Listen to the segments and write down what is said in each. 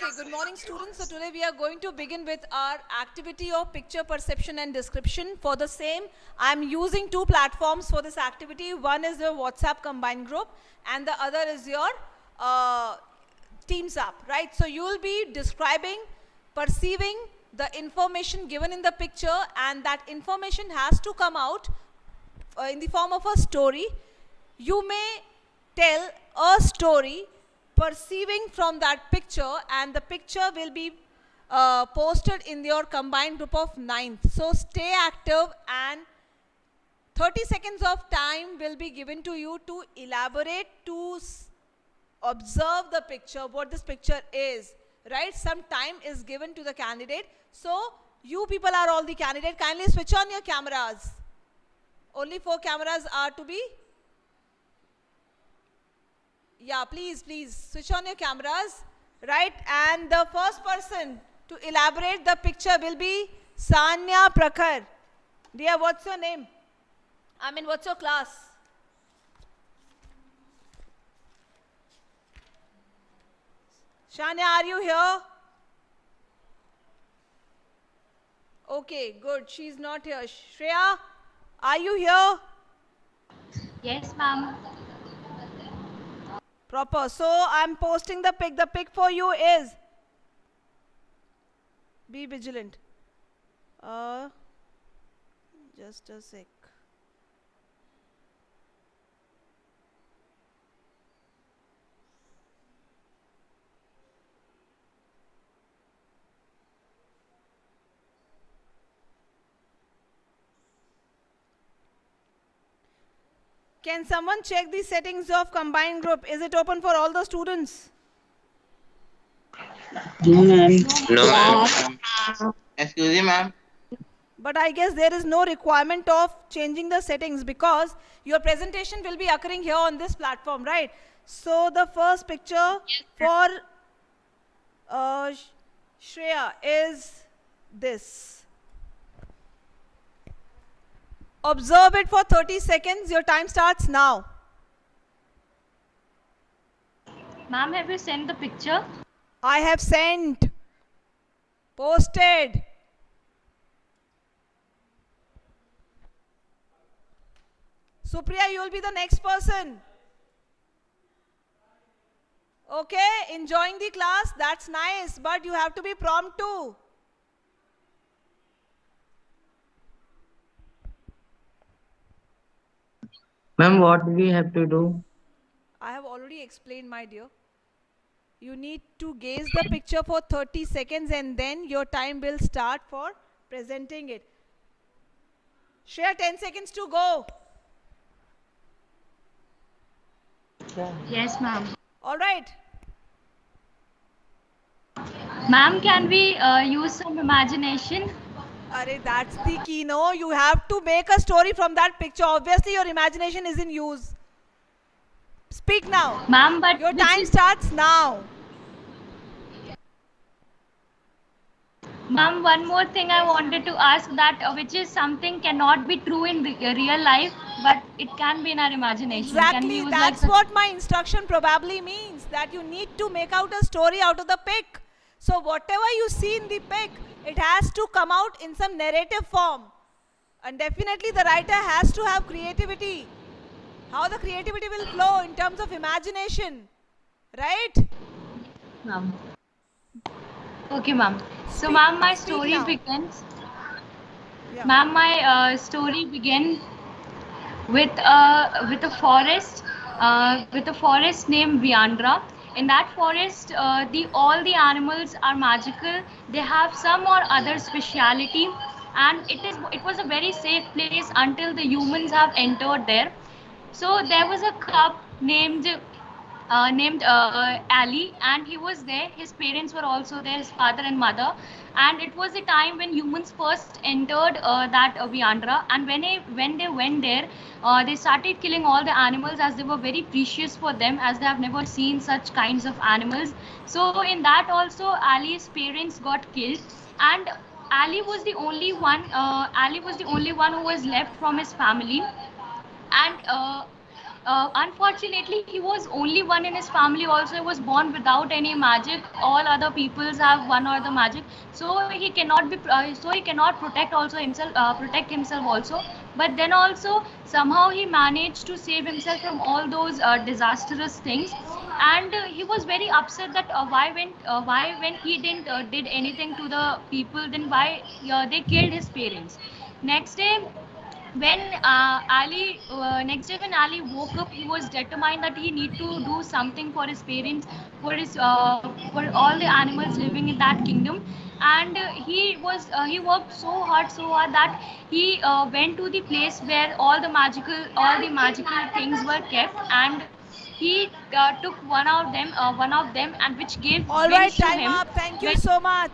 Okay, good morning students. So today we are going to begin with our activity of picture perception and description. For the same, I am using two platforms for this activity. One is your WhatsApp combined group and the other is your Teams app, right? So you will be describing, perceiving the information given in the picture, and that information has to come out in the form of a story. You may tell a story perceiving from that picture, and the picture will be posted in your combined group of 9th. So stay active, and 30 seconds of time will be given to you to elaborate, to observe the picture, what this picture is, right? Some time is given to the candidate. So you people are all the candidate. Kindly switch on your cameras. Only 4 cameras are to be. Yeah, please switch on your cameras, right? And the first person to elaborate the picture will be Sanya Prakhar. Dear, what's your name? What's your class? Shania, are you here? Okay, good. She's not here. Shreya, are you here? Yes, ma'am. Proper. So I'm posting the pic. The pic for you is, be vigilant. Just a sec. Can someone check the settings of combined group? Is it open for all the students? No, ma'am. No, ma'am. Excuse me, ma'am. But I guess there is no requirement of changing the settings because your presentation will be occurring here on this platform, right? So the first picture for Shreya is this. Observe it for 30 seconds. Your time starts now. Ma'am, have you sent the picture? I have sent. Posted. Supriya, you will be the next person. Okay, enjoying the class, that's nice, but you have to be prompt too. Ma'am, what we have to do? I have already explained, my dear. You need to gaze the picture for 30 seconds and then your time will start for presenting it. Share 10 seconds to go. Yes, ma'am. All right. Ma'am, can we use some imagination? Arey, that's the key, no? You have to make a story from that picture. Obviously, your imagination is in use. Speak now. Ma'am, but Your time starts now. Ma'am, one more thing I wanted to ask, that which is something cannot be true in real life, but it can be in our imagination. Can we Exactly. use That's what my instruction probably means. That you need to make out a story out of the pic. So whatever you see in the pic, it has to come out in some narrative form. And definitely the writer has to have creativity. How the creativity will flow in terms of imagination. Right? Ma'am. Okay, ma'am. So, ma'am, my story now. begins. Yeah. Ma'am, my story begins with a forest, named Viandra. In that forest, all the animals are magical. They have some or other speciality, and it was a very safe place until the humans have entered there. So there was a cub named Ali, and he was there. His parents were also there, his father and mother. And it was the time when humans first entered that Viandra. And when they went there, they started killing all the animals as they were very precious for them, as they have never seen such kinds of animals. So in that also, Ali's parents got killed, and Ali was the only one. Ali was the only one who was left from his family, and Unfortunately, he was only one in his family. Also, he was born without any magic. All other peoples have one or the magic, so he cannot be. So he cannot protect also himself. Protect himself also. But then also somehow he managed to save himself from all those disastrous things. And he was very upset that why when he didn't did anything to the people, then why they killed his parents. Next day next day when Ali woke up, he was determined that he need to do something for his parents, for all the animals living in that kingdom. And he worked so hard that he went to the place where all the magical things were kept, and he took one of them, and which gave All right, wings to time him. up. Thank you When so much.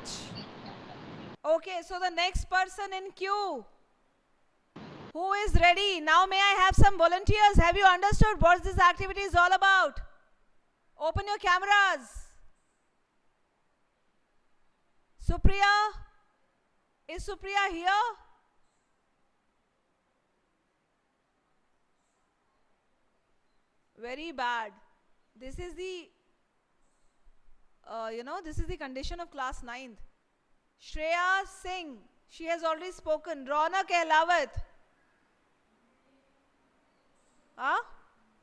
Okay, so the next person in queue. Who is ready? Now may I have some volunteers? Have you understood what this activity is all about? Open your cameras. Supriya? Is Supriya here? Very bad. This is the, this is the condition of class 9th. Shreya Singh, she has already spoken. Ronak Ehlawat. Huh?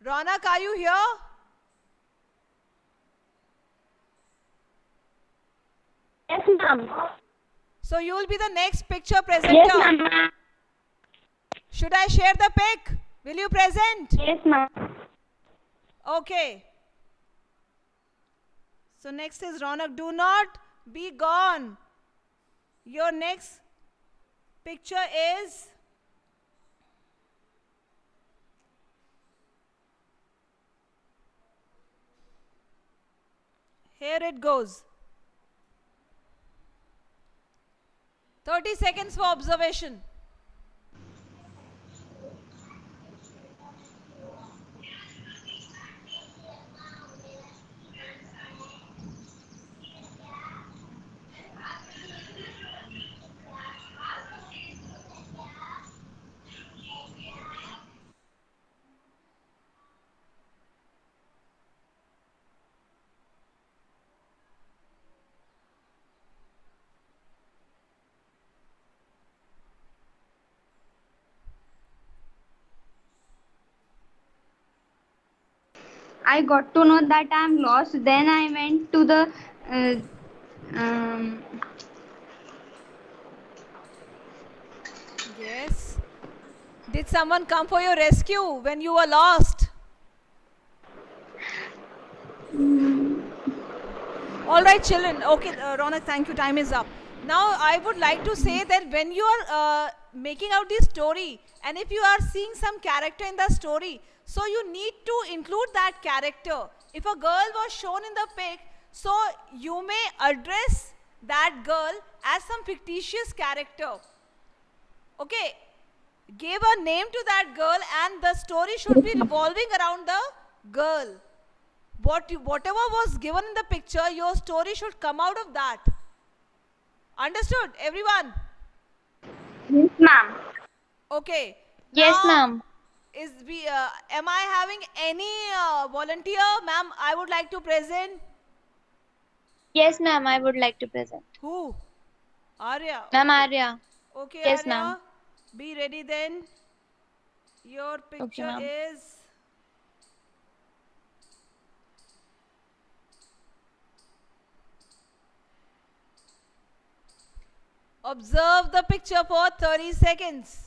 Ronak, are you here? Yes, ma'am. So you will be the next picture presenter. Yes, ma'am. Should I share the pic? Will you present? Yes, ma'am. Okay. So next is Ronak. Do not be gone. Your next picture is here it goes. 30 seconds for observation. I got to know that I am lost. Then I went to the uh, um, Yes. Did someone come for your rescue when you were lost? All right, children. Okay, Ronak, thank you. Time is up. Now, I would like to say that when you are making out the story, and if you are seeing some character in the story, so you need to include that character. If a girl was shown in the pic, so you may address that girl as some fictitious character. Okay, give a name to that girl, and the story should be revolving around the girl. Whatever was given in the picture, your story should come out of that. Understood, everyone? yes, ma'am. Okay. Yes, Now, ma'am. am I having any volunteer? Ma'am, I would like to present. Yes, ma'am. I would like to present. Who? Arya. Ma'am Okay. Arya. Okay, Yes, Arya. ma'am. Be ready then. Your picture ma'am. is... Observe the picture for 30 seconds.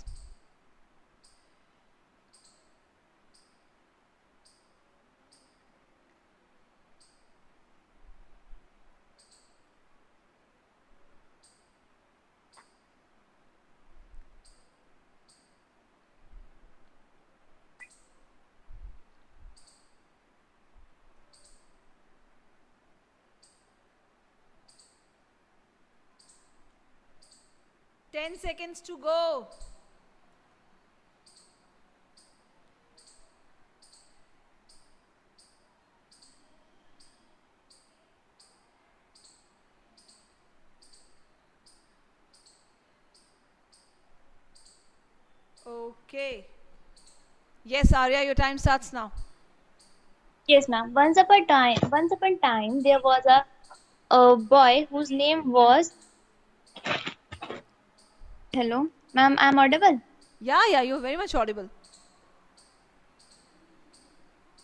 Ten seconds to go. Okay. Yes, Arya, your time starts now. Yes, ma'am. Once upon time, there was a boy whose name was. Hello, ma'am. I'm audible. Yeah, you're very much audible.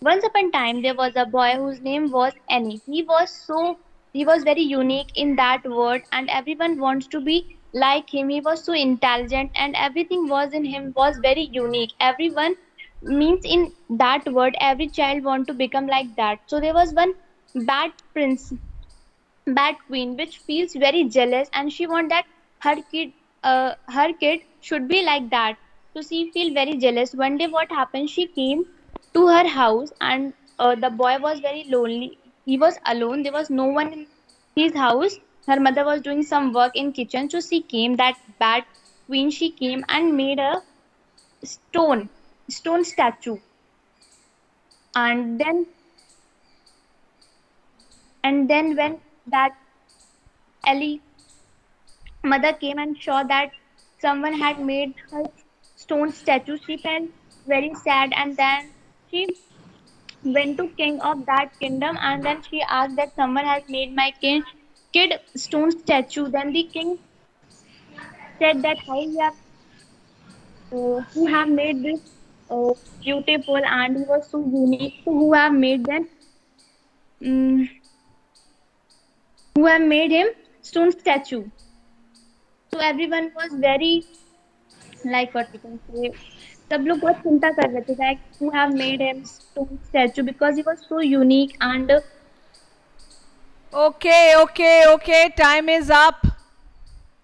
Once upon time, there was a boy whose name was Annie. He was very unique in that world, and everyone wants to be like him. He was so intelligent, and everything was in him was very unique. Everyone means in that word, every child want to become like that. So there was one bad prince, bad queen, which feels very jealous, and she want that her kid should be like that. So she feel very jealous. One day, what happened? She came to her house, and the boy was very lonely. He was alone. There was no one in his house. Her mother was doing some work in kitchen, so she came. That bad queen, she came and made a stone stone statue, and then when that Ellie mother came and saw that someone had made her stone statue, she felt very sad, and then she went to king of that kingdom, and then she asked that someone has made my kid stone statue. Then the king said that how you have who have made this uh, beautiful, and he was so unique. So um, who have made him stone statue. So everyone was very, like what we can say, सब लोग बहुत चिंता कर रहे थे like who have made him stone statue because he was so unique and Okay. Time is up.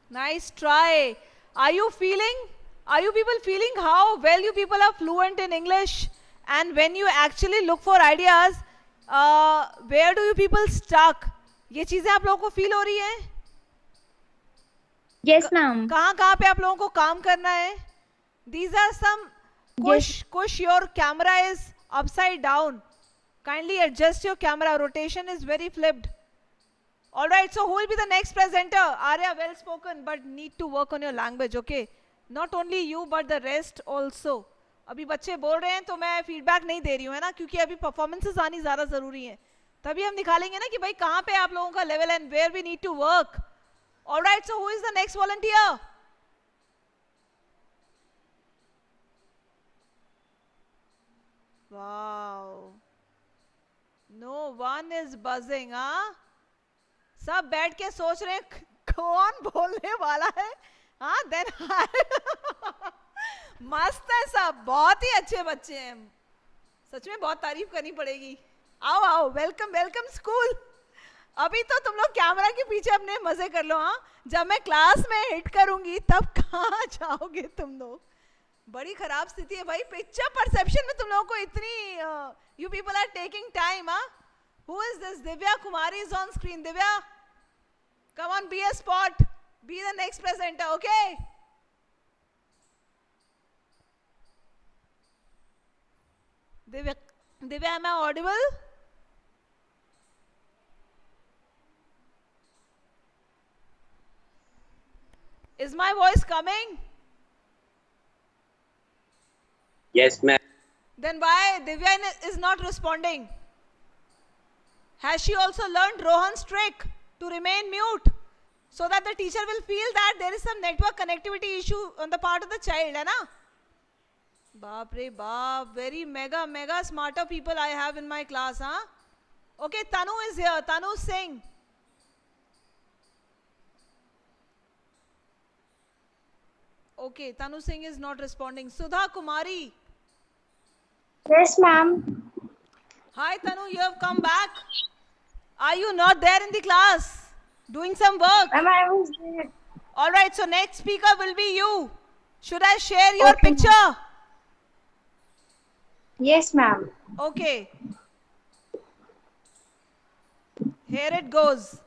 Nice try. Are you people feeling how well you people are fluent in English? And when you actually look for ideas, where do you people stuck? ये चीजें आप लोगों को feel हो रही हैं? yes ma'am. कहाँ पे आप लोगों को काम करना है? These are some. Kush, your camera is upside down. Kindly adjust your camera. Rotation is very flipped. Alright, so who will be the next presenter? Arya, well spoken, but need to work on your language, okay? Not only you, but the rest also. अभी बच्चे बोल रहे हैं तो मैं feedback नहीं दे रही हूँ, है ना, क्योंकि अभी परफॉर्मेंसेस आनी ज़्यादा ज़रूरी है. तभी हम निकालेंगे ना कि भाई कहाँ पे आप लोगों का level and where we need to work. Alright, so who is the next volunteer? Wow. No one is buzzing, हाँ? सब बैठ के सोच रहे हैं कौन बोलने वाला है, हाँ? Then मस्त है सब, बहुत ही अच्छे बच्चे हैं, सच में बहुत तारीफ करनी पड़ेगी. आओ वेलकम स्कूल. अभी तो तुम लोग कैमरा के पीछे अपने मजे कर लो, हाँ? जब मैं क्लास में हिट करूंगी तब कहाँ जाओगे तुम लोग? बड़ी खराब स्थिति है भाई. पिक्चर परसेप्शन में तुम लोगों को इतनी you people are taking time, हाँ? Who is this? Divya Kumari is on screen. Divya, come on, be a spot. Be the next presenter, okay? Divya, am I audible? Is my voice coming? Yes, ma'am. Then why Divya is not responding? Has she also learned Rohan's trick to remain mute so that the teacher will feel that there is some network connectivity issue on the part of the child, है ना? बाप रे बाप, very mega smarter people I have in my class, huh? Okay, Tanu is here. Tanu Singh. Okay, Tanu Singh is not responding. Sudha Kumari. Yes, ma'am. Hi Tanu, you have come back. Are you not there in the class? Doing some work? Ma'am, I was there. Alright, so next speaker will be you. Should I share your picture? Yes, ma'am. Okay. Here it goes.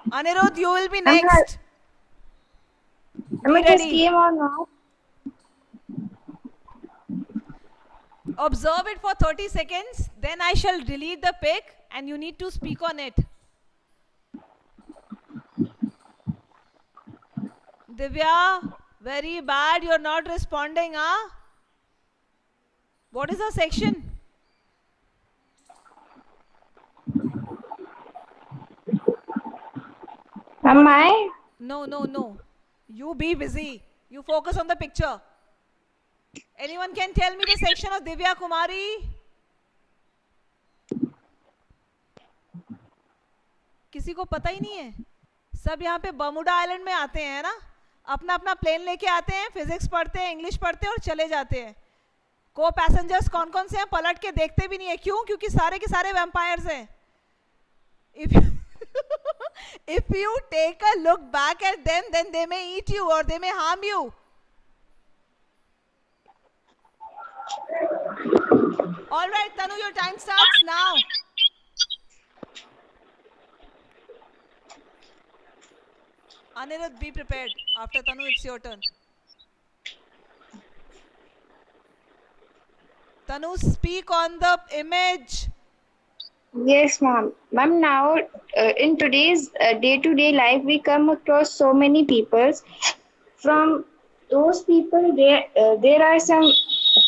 Anirudh, you will be next. Am I Be just ready. came or not? Observe it for 30 seconds. Then I shall delete the pic and you need to speak on it. Divya, very bad. You're not responding, huh? What is the section? Am I? No. You be busy. You focus on the picture. Anyone can tell me the section of Divya Kumari? किसी को पता ही नहीं है. सब यहाँ पे Bermuda island में आते हैं ना, अपना अपना प्लेन लेके आते हैं, फिजिक्स पढ़ते हैं, इंग्लिश पढ़ते हैं और चले जाते हैं. को पैसेंजर्स कौन कौन से हैं पलट के देखते भी नहीं है. क्यों? क्योंकि सारे के सारे वैम्पायर्स हैं. If you take a look back at them, then they may eat you or they may harm you. All right, Tanu, your time starts now. Anirudh, be prepared. After Tanu, it's your turn. Tanu, speak on the image. Yes, ma'am. Ma'am, now in today's day-to-day life, we come across so many people. From those people, there are some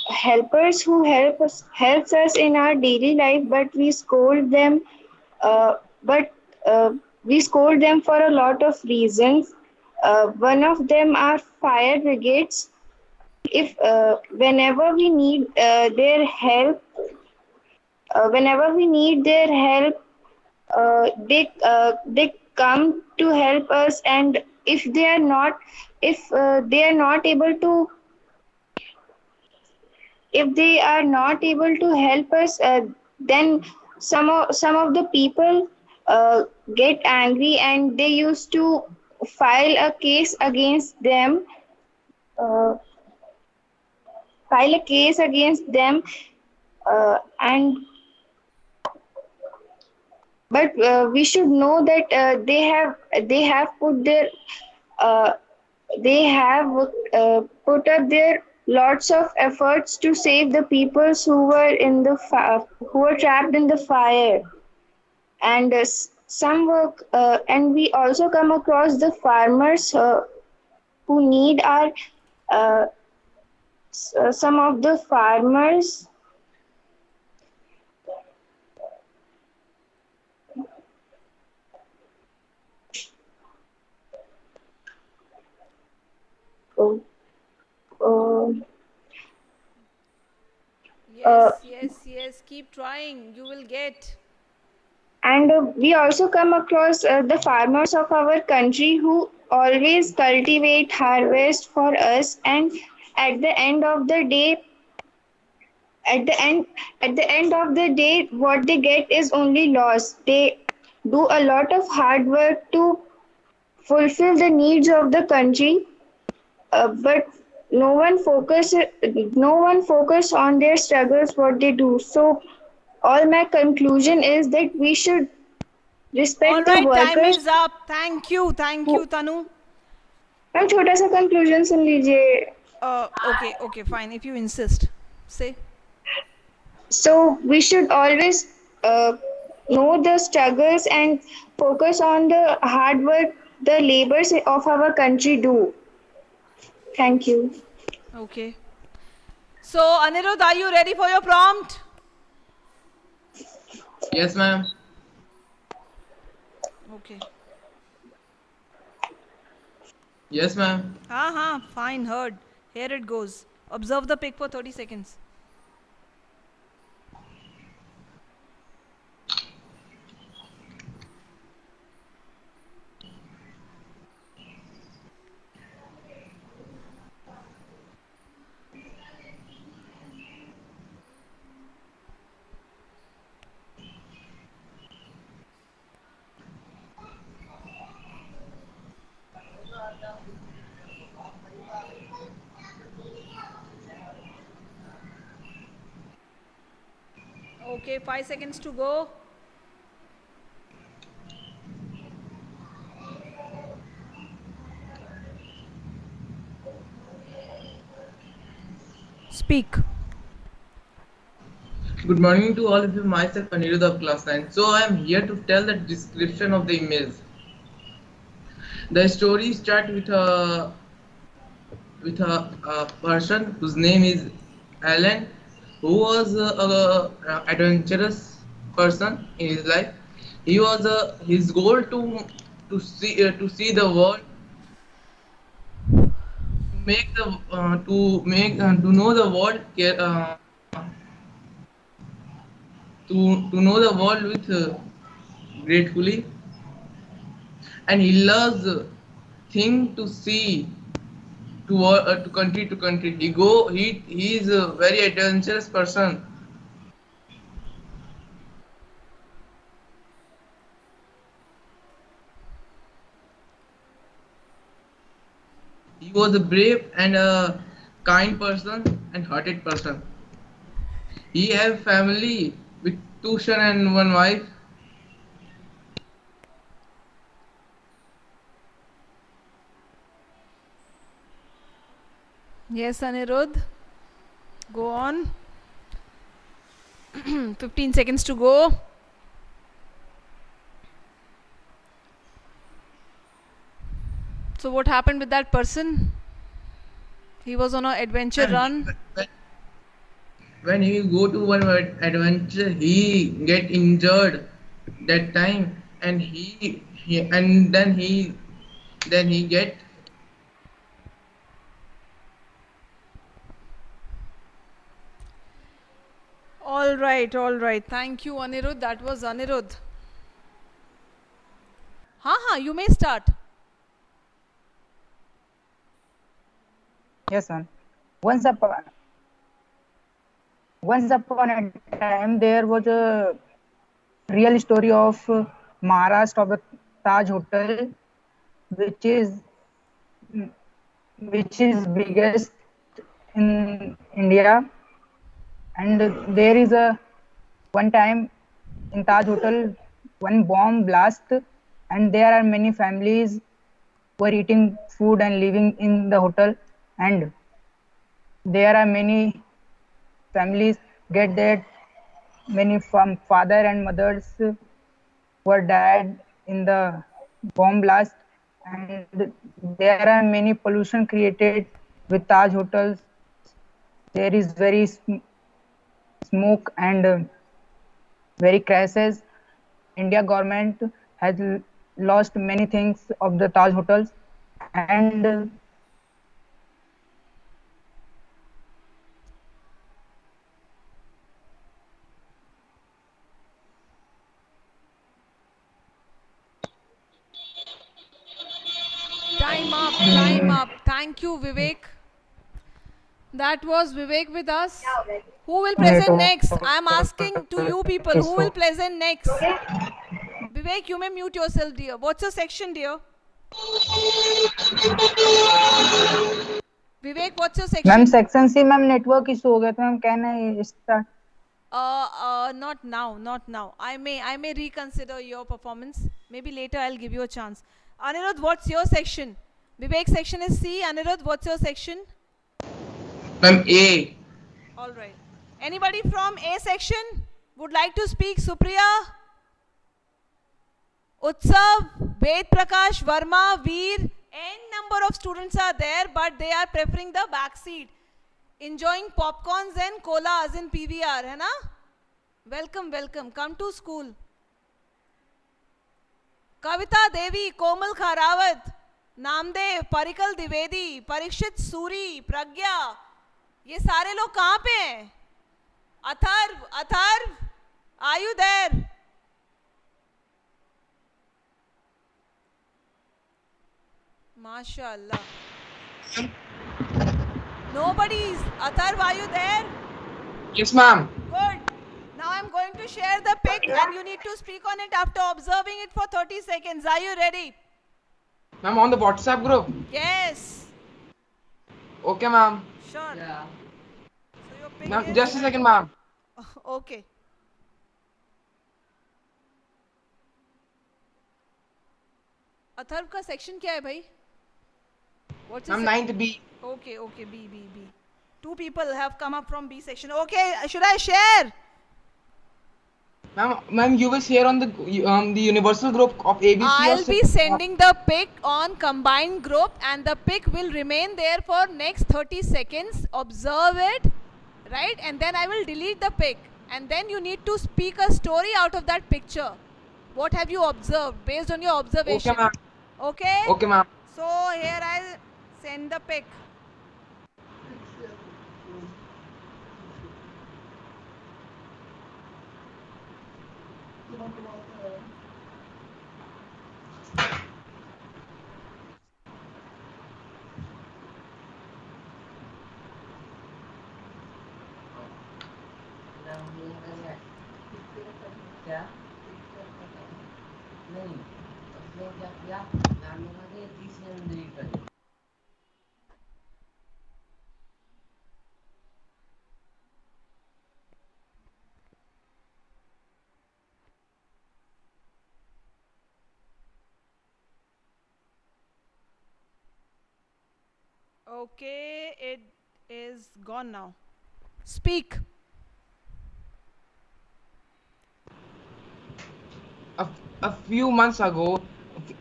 helpers who helps us in our daily life, but we scold them. We scold them for a lot of reasons. One of them are fire brigades. If whenever we need their help. They come to help us, and if they are not able to help us, then some of the people get angry, and they used to file a case against them. But we should know that they have put up their lots of efforts to save the people who were trapped in the fire, and some work. And we also come across the farmers who need our some of the farmers. Yes. Keep trying. You will get. And we also come across the farmers of our country who always cultivate, harvest for us, and at the end of the day, what they get is only loss. They do a lot of hard work to fulfill the needs of the country, but no one focus on their struggles, what they do. So all my conclusion is that we should respect All the right, workers. time is up. Thank you, Tanu. Ma'am छोटा सा conclusion सुन लीजिए. Okay, fine. If you insist, say. So we should always know the struggles and focus on the hard work the laborers of our country do. Thank you. Okay. So, Anirudh, are you ready for your prompt? Yes, ma'am. Okay. Yes, ma'am. Fine, heard. Here it goes. Observe the pic for 30 seconds. Okay, 5 seconds to go. Speak. Good morning to all of you. Myself Anirudh of class 9. So I am here to tell the description of the image. The story starts with a person whose name is Alan, who was a adventurous person in his life. He was his goal to see the world, to know the world, to know the world with gratefully, and he loves thing to see to country to country. He is a very adventurous person. He was a brave and a kind person and hearted person. He have family with two sons and one wife. Yes, Anirudh. Go on. 15 seconds to go. So what happened with that person? He was on an adventure run. When he go to one adventure, he get injured that time, and then he get. All right. Thank you, Anirudh. That was Anirudh. You may start. Yes, ma'am. Once upon a time, there was a real story of Maharashtra of the Taj Hotel, which is biggest in India. And there is a one time in Taj Hotel, one bomb blast, and there are many families who are eating food and living in the hotel, and there are many families get that many father and mothers were died in the bomb blast, and there are many pollution created with Taj hotels. There is very smoke and very crashes. India government has lost many things of the Taj hotels, and Time up. Thank you, Vivek. That was Vivek with us. Who will present next? I am asking to you people, who will present next? Vivek, you may mute yourself, dear. What's your section, dear? Vivek, what's your section? Ma'am section C ma'am network issue हो गया तो ma'am कहना start Not now. I may reconsider your performance. Maybe later I'll give you a chance. Anirudh, what's your section? Vivek's section is C. Anirudh, what's your section? Ma'am, A. All right. Anybody from A section would like to speak? Supriya, Utsav, Ved Prakash, Verma, Veer. N number of students are there, but they are preferring the back seat, enjoying popcorns and colas in PVR, है ना? Welcome. Come to school. Kavita Devi, Komal Kharawat, Namdev, परिकल Dwivedi, Parikshit Suri, प्रज्ञा, ये सारे लोग कहाँ पे हैं? Atharva, are you there? Mashallah. Nobody's. Atharv, are you there? Yes, ma'am. Good. Now I'm going to share the pic and you need to speak on it after observing it for 30 seconds. Are you ready? Ma'am, on the WhatsApp group. Yes. Okay, ma'am. Sure. Yeah. So your pic Ma'am, is... just a second, ma'am. Okay. Atharva का section क्या है भाई? What's Ma'am, 9th B. Okay, B. Two people have come up from B section. Okay, should I share? Ma'am, you will share on the universal group of ABC. I'll be sending the pic on combined group, and the pic will remain there for next 30 seconds. Observe it, right? And then I will delete the pic. And then you need to speak a story out of that picture. What have you observed based on your observation? Okay, ma'am. Okay? Okay, ma'am. So here I'll send the pic. Okay, it is gone now. Speak. A few months ago,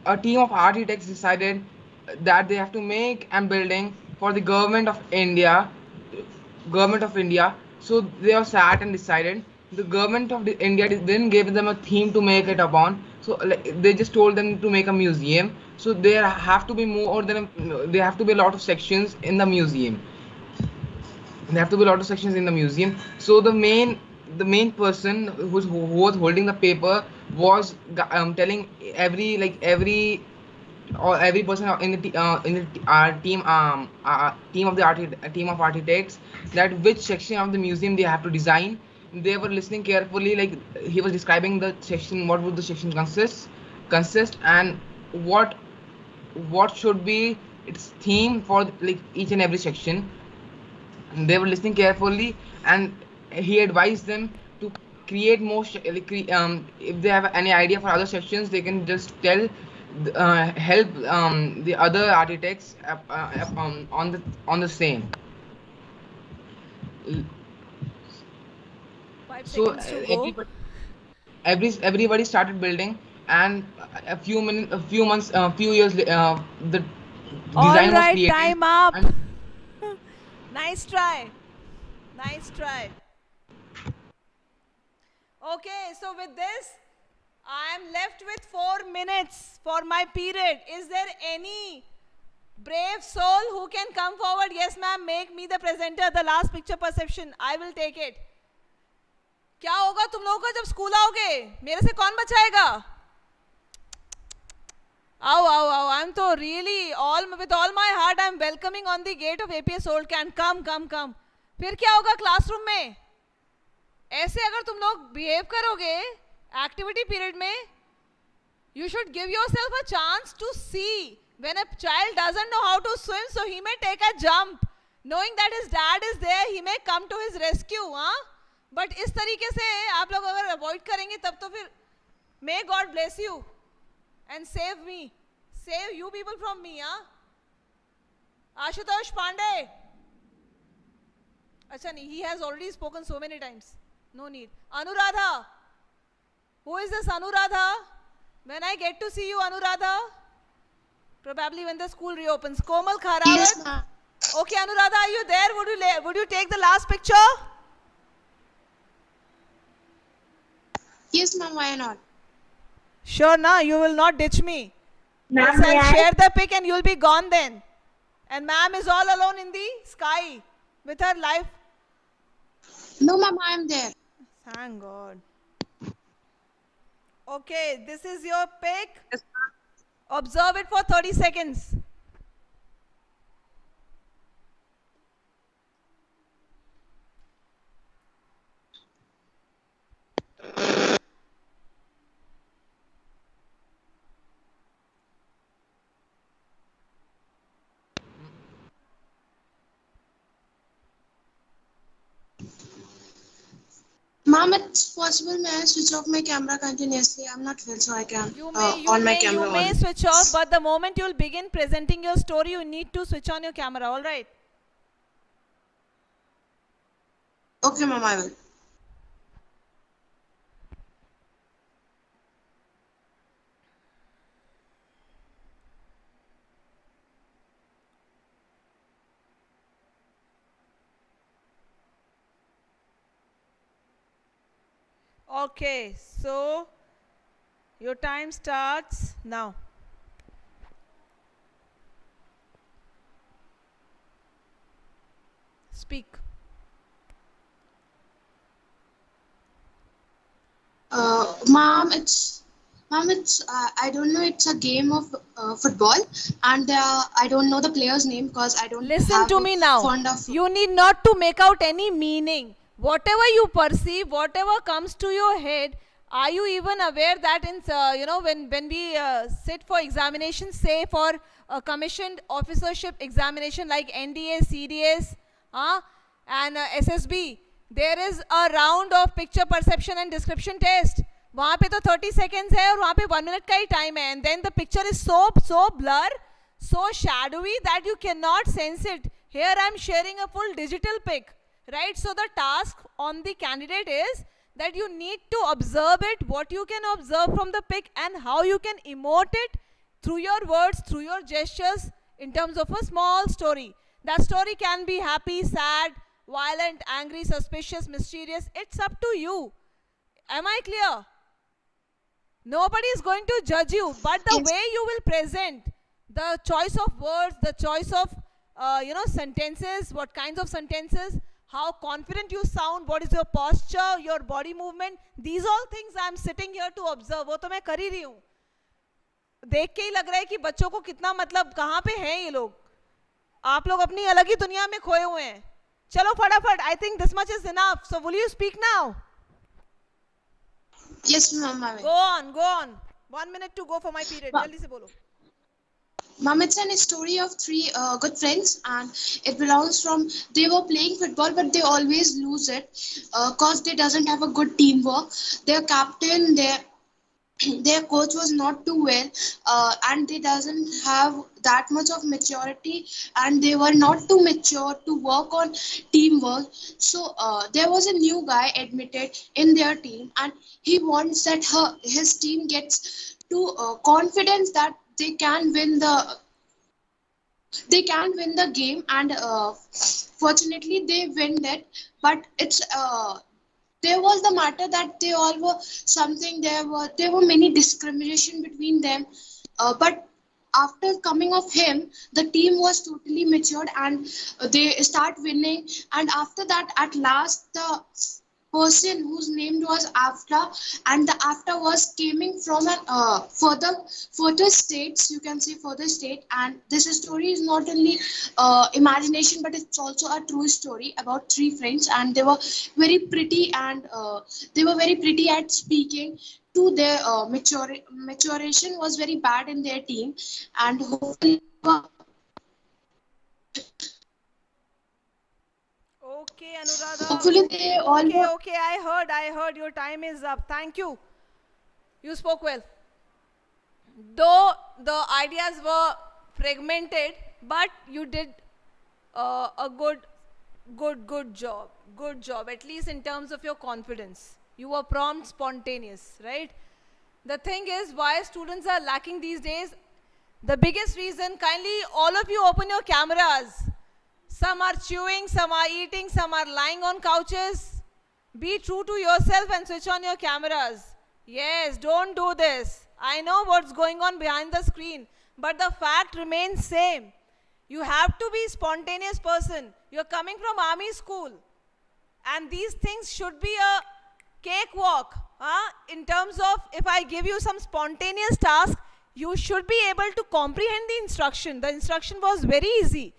a team of architects decided that they have to make a building for the government of India. So they have sat and decided. The government of India didn't give them a theme to make it upon. So they just told them to make a museum. So there have to be there have to be a lot of sections in the museum. So the main person who was holding the paper was telling every person in our team team of architects that which section of the museum they have to design. They were listening carefully, like he was describing the section, what would the section consist, and what should be its theme for like each and every section. And they were listening carefully, and he advised them to create more if they have any idea for other sections, they can just help the other architects on the same. 5 So seconds to go. everybody started building, and a few years the All design was right, created. time up. and- Nice try. Nice try. Okay, so with this, I am left with 4 minutes for my period. Is there any brave soul who can come forward? Yes, ma'am, make me the presenter, the last picture perception. I will take it. क्या होगा तुम लोगों का जब school आओगे? मेरे से कौन बचाएगा? आओ आओ आओ. I'm तो really with all my heart I'm welcoming on the gate of APS Old Can. Come. फिर क्या होगा क्लासरूम में? ऐसे अगर तुम लोग बिहेव करोगे एक्टिविटी पीरियड में, you should give yourself a chance to see. When a child doesn't know how to swim, so he may take a jump. Knowing that his dad is there, he may come to his rescue. But इस तरीके से आप लोग अगर avoid करेंगे तब तो फिर may God bless you and save me. Save you people from me. Ashutosh Pandey. Acha nahi, he has already spoken so many times. No need. Anuradha. Who is this Anuradha? When I get to see you, Anuradha? Probably when the school reopens. Komal Kharawat. Yes, ma'am. Okay, Anuradha, are you there? Would you take the last picture? Yes, ma'am. Why not? Sure, na. You will not ditch me. Ma'am, Yes, may I'll I? share the pic and you'll be gone then. And ma'am is all alone in the sky with her life. No, ma'am. I am there. Thank God. Okay, this is your pic. Observe it for 30 seconds. Ma'am, it's possible may I switch off my camera continuously? I'm not well, so I can on my camera You may on. switch off, but the moment you'll begin presenting your story, you need to switch on your camera, all right? Okay, ma'am. I will. Okay, so your time starts now. Speak. Ma'am, it's I don't know. It's a game of football, and I don't know the player's name because I don't Listen have to me now. fond of. You need not to make out any meaning. Whatever you perceive, whatever comes to your head, are you even aware that in when we sit for examinations, say for a commissioned officership examination like NDA, CDS, and SSB, there is a round of picture perception and description test. वहाँ पे तो 30 seconds है और वहाँ पे 1 minute का ही time है, and then the picture is so blur, so shadowy that you cannot sense it. Here I am sharing a full digital pic, right? So the task on the candidate is that you need to observe it, what you can observe from the pic and how you can emote it through your words, through your gestures in terms of a small story. That story can be happy, sad, violent, angry, suspicious, mysterious. It's up to you. Am I clear? Nobody is going to judge you, but the way you will present, the choice of words, the choice of sentences, what kinds of sentences, how confident you sound, what is your posture, your body movement, these all things I am sitting here to observe. वो तो मैं कर ही रही हूँ. देख के ही लग रहा है कि बच्चों को कितना मतलब कहाँ पे हैं ये लोग. आप लोग अपनी अलग ही दुनिया में खोए हुए हैं. चलो फटाफट. I think this much is enough. So will you speak now? Yes, ma'am. Go on. 1 minute to go for my period. जल्दी से बोलो. Ma'am, it's a story of three good friends, and it belongs from they were playing football, but they always lose it cause they doesn't have a good teamwork. Their captain, their coach was not too well, and they doesn't have that much of maturity, and they were not too mature to work on teamwork. So there was a new guy admitted in their team, and he wants that his team gets to confidence that they can win the game, and fortunately they win that. But it's there was the matter that they all were something. There were many discrimination between them, but after coming of him, the team was totally matured, and they start winning. And after that, at last, the person whose name was After, and the After was coming from an further states, you can say further state. And this story is not only imagination, but it's also a true story about three friends, and they were very pretty, and they were very pretty at speaking. To their maturation was very bad in their team, and hopefully. Okay, Anuradha. Hopefully they all. Okay. I heard. Your time is up. Thank you. You spoke well. Though the ideas were fragmented, but you did a good job. Good job. At least in terms of your confidence. You were prompt, spontaneous, right? The thing is, why students are lacking these days? The biggest reason, kindly all of you open your cameras. Some are chewing, some are eating, some are lying on couches. Be true to yourself and switch on your cameras. Yes, don't do this. I know what's going on behind the screen, but the fact remains same. You have to be a spontaneous person. You're coming from army school, and these things should be a cakewalk. In terms of, if I give you some spontaneous task, you should be able to comprehend the instruction. The instruction was very easy.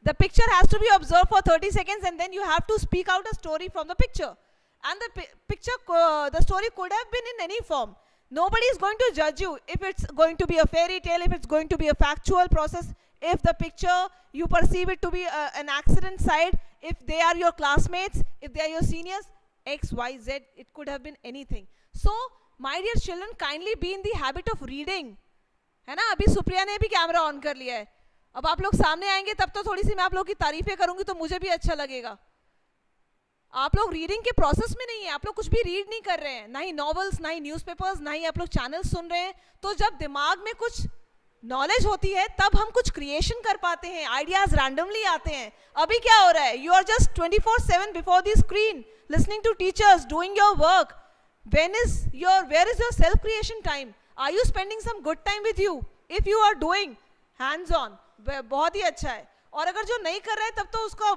The picture has to be observed for 30 seconds, and then you have to speak out a story from the picture. And the story could have been in any form. Nobody is going to judge you if it's going to be a fairy tale, if it's going to be a factual process, if the picture you perceive it to be an accident side, if they are your classmates, if they are your seniors, X, Y, Z, it could have been anything. So, my dear children, kindly be in the habit of reading. है ना? अभी सुप्रिया ने भी camera on कर लिया है. अब आप लोग सामने आएंगे तब तो थोड़ी सी मैं आप लोग की तारीफें करूंगी तो मुझे भी अच्छा लगेगा. आप लोग रीडिंग के प्रोसेस में नहीं है, आप लोग कुछ भी रीड नहीं कर रहे हैं, ना ही नॉवेल्स, ना ही न्यूज़पेपर्स, ना ही आप लोग चैनल्स सुन रहे हैं. तो जब दिमाग में कुछ नॉलेज होती है तब हम कुछ क्रिएशन कर पाते हैं, आइडियाज रैंडमली आते हैं. अभी क्या हो रहा है? You are just 24/7 before the screen, listening to teachers, doing your work. where is your self creation time? Are you spending some good time with you? If you are doing hands on, बहुत ही अच्छा है. और अगर जो नहीं कर रहा है तब तो उसका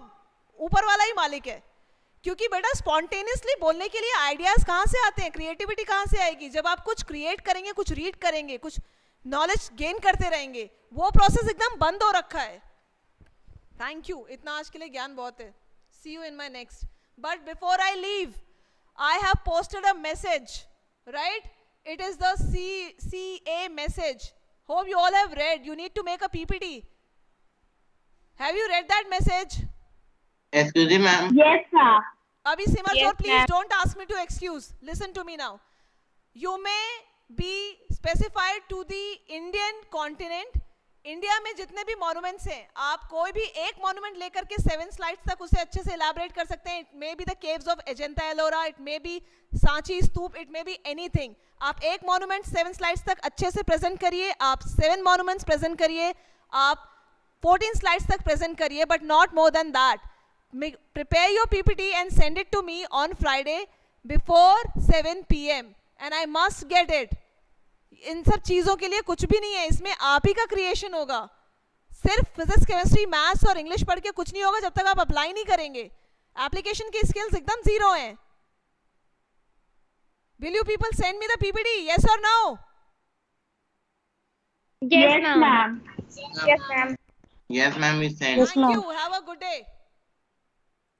ऊपर वाला ही मालिक है. क्योंकि बेटा स्पॉन्टेनियसली बोलने के लिए आइडियाज कहाँ से आते हैं, क्रिएटिविटी कहाँ से आएगी? जब आप कुछ क्रिएट करेंगे, कुछ रीड करेंगे, कुछ नॉलेज गेन करते रहेंगे. वो प्रोसेस एकदम बंद हो रखा है. थैंक यू, इतना आज के लिए ज्ञान बहुत है. See you in my next. But before I leave, I have posted a message, right? It is the CA message. Hope you all have read. You need to make a PPT. Have you read that message? Excuse me, ma'am. Yes, ma'am. Abhi Simar Yes, sir, please ma'am. don't ask me to excuse. Listen to me now. You may be specified to the Indian continent. India में जितने भी monuments हैं, आप कोई भी एक monument लेकर के 7 स्लाइड्स तक उसे अच्छे से इलैबोरेट कर सकते हैं. It may be the caves of Ajanta Ellora, it may be Sanchi stupa, it may be anything. आप एक मॉन्यूमेंट 7 स्लाइड्स तक अच्छे से प्रेजेंट करिए, आप 7 मॉन्यूमेंट्स प्रेजेंट करिए, आप 14 स्लाइड्स तक प्रेजेंट करिए, but not more than that. Prepare your PPT and send it to me on Friday before 7 PM and I must get it. इन सब चीज़ों के लिए कुछ भी नहीं है, इसमें आप ही का क्रिएशन होगा. सिर्फ फिजिक्स, केमिस्ट्री, मैथ्स और इंग्लिश पढ़ के कुछ नहीं होगा जब तक आप अप्लाई नहीं करेंगे. एप्लीकेशन की स्किल्स एकदम जीरो हैं. Will you people send me the PPT? Yes or no? Yes, ma'am. Yes, ma'am, we send. Thank you. Have a good day.